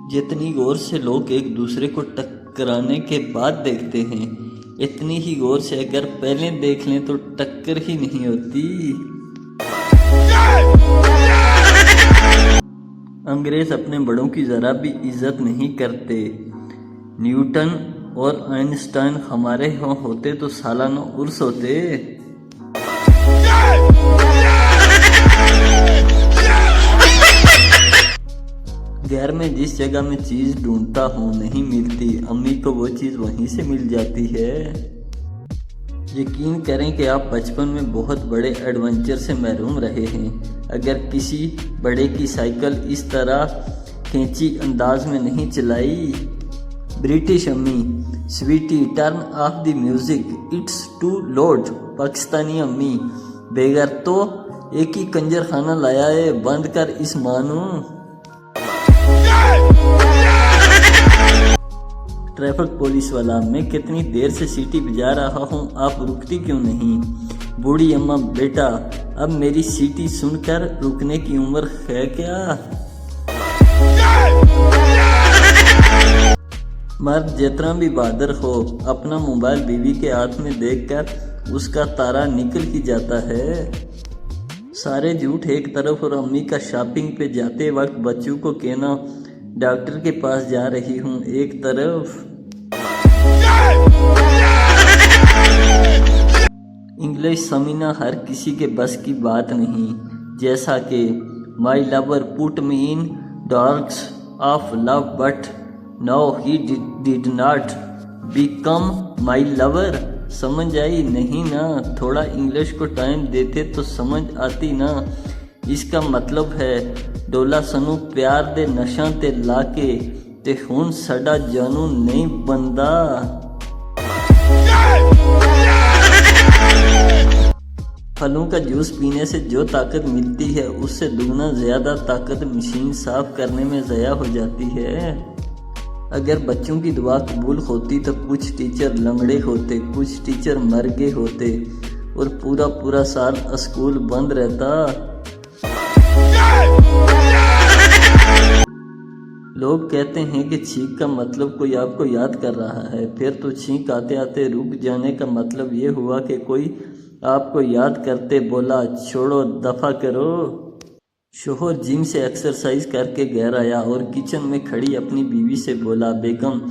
जितनी गौर से लोग एक दूसरे को टकराने के बाद देखते हैं, इतनी ही गौर से अगर पहले देख लें तो टक्कर ही नहीं होती। अंग्रेज अपने बड़ों की जरा भी इज्जत नहीं करते। न्यूटन और आइंस्टाइन हमारे यहाँ होते तो सालाना उर्स होते। घर में जिस जगह मैं चीज ढूंढता हूँ नहीं मिलती, अम्मी को वो चीज वहीं से मिल जाती है। यकीन करें कि आप बचपन में बहुत बड़े एडवेंचर से महरूम रहे हैं अगर किसी बड़े की साइकिल इस तरह कैंची अंदाज में नहीं चलाई। ब्रिटिश अम्मी, sweetie turn off the music, it's too loud. Pakistani अम्मी, बेगर तो एक ही कंजर खाना लाया है, बंद कर इस मानू। ट्रैफिक पुलिस वाला, मैं कितनी देर से सीटी बजा रहा हूँ, आप रुकती क्यों नहीं? बूढ़ी अम्मा, बेटा अब मेरी सीटी सुनकर रुकने की उम्र है क्या? मर्द जितना भी बहादुर हो, अपना मोबाइल बीवी के हाथ में देखकर उसका तारा निकल ही जाता है। सारे झूठ एक तरफ और अम्मी का शॉपिंग पे जाते वक्त बच्चों को कहना डॉक्टर के पास जा रही हूँ एक तरफ। इंग्लिश समझना हर किसी के बस की बात नहीं, जैसा कि my lover put me in dogs of love but no he did not become my lover. समझ आई नहीं ना? थोड़ा इंग्लिश को टाइम देते तो समझ आती ना। इसका मतलब है डोला सनू प्यार दे नशा ते लाके ते हुन साडा जानू नहीं बनदा। फलों का जूस पीने से जो ताकत मिलती है उससे दुगना ज्यादा ताकत मशीन साफ करने में ज़ाया हो जाती है। अगर बच्चों की दुआ कबूल होती तो कुछ टीचर लंगड़े होते, कुछ टीचर मर गए होते और पूरा साल स्कूल बंद रहता। लोग कहते हैं कि छींक का मतलब कोई आपको याद कर रहा है, फिर तो छींक आते आते रुक जाने का मतलब ये हुआ कि कोई आपको याद करते बोला छोड़ो दफा करो। शोहर जिम से एक्सरसाइज करके घर आया और किचन में खड़ी अपनी बीवी से बोला, बेगम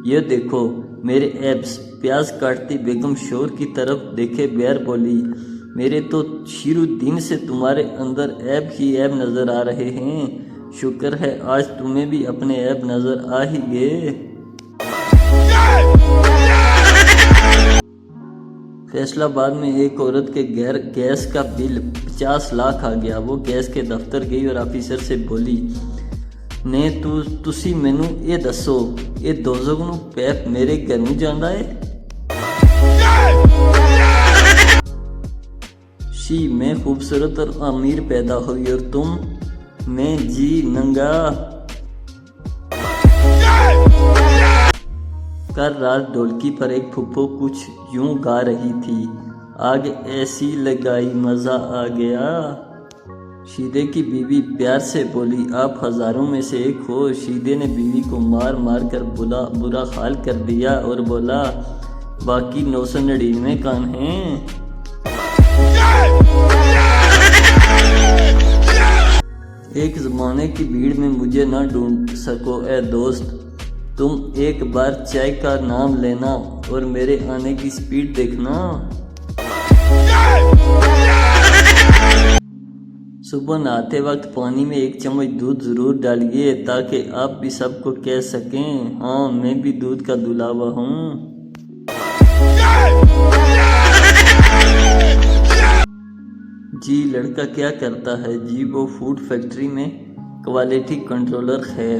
ये देखो मेरे एब्स। प्याज काटती बेगम शोहर की तरफ देखे बगैर बोली, मेरे तो शुरू दिन से तुम्हारे अंदर ऐब ही ऐब नजर आ रहे हैं। शुक्र है आज तुम्हें भी अपने ऐब नजर आ ही गए। फैसलाबाद में एक औरत के घर गैस का बिल 50 लाख आ गया। वो गैस के दफ्तर गई और ऑफिसर से बोली, ने तुसी मैनू ये दसो, ये दोज़ख नू पैप मेरे घर नू जांदा है? शी, मैं खूबसूरत और अमीर पैदा हुई और तुम? मैं जी नंगा। कल रात ढोलकी पर एक फुप्पो कुछ यूं गा रही थी, आग ऐसी लगाई मजा आ गया। शीदे की बीवी प्यार से बोली, आप हजारों में से एक हो। शीदे ने बीवी को मार मार कर बुरा हाल कर दिया और बोला, बाकी 999 कान हैं। एक जमाने की भीड़ में मुझे ना ढूंढ सको ए दोस्त, तुम एक बार चाय का नाम लेना और मेरे आने की स्पीड देखना। सुबह नहाते वक्त पानी में एक चम्मच दूध जरूर डालिए ताकि आप भी सबको कह सकें, हाँ मैं भी दूध का दुलावा हूँ। जी लड़का क्या करता है? जी वो फूड फैक्ट्री में क्वालिटी कंट्रोलर है।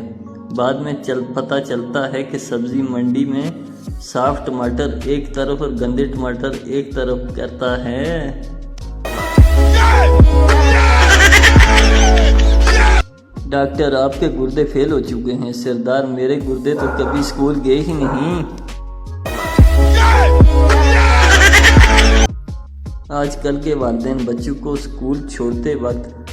बाद में पता चलता है कि सब्जी मंडी में साफ टमाटर एक तरफ और गंदे टमाटर एक तरफ करता है। डॉक्टर आपके गुर्दे फेल हो चुके हैं। सरदार मेरे गुर्दे तो कभी स्कूल गए ही नहीं। आजकल के वालिदैन बच्चों को स्कूल छोड़ते वक्त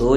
2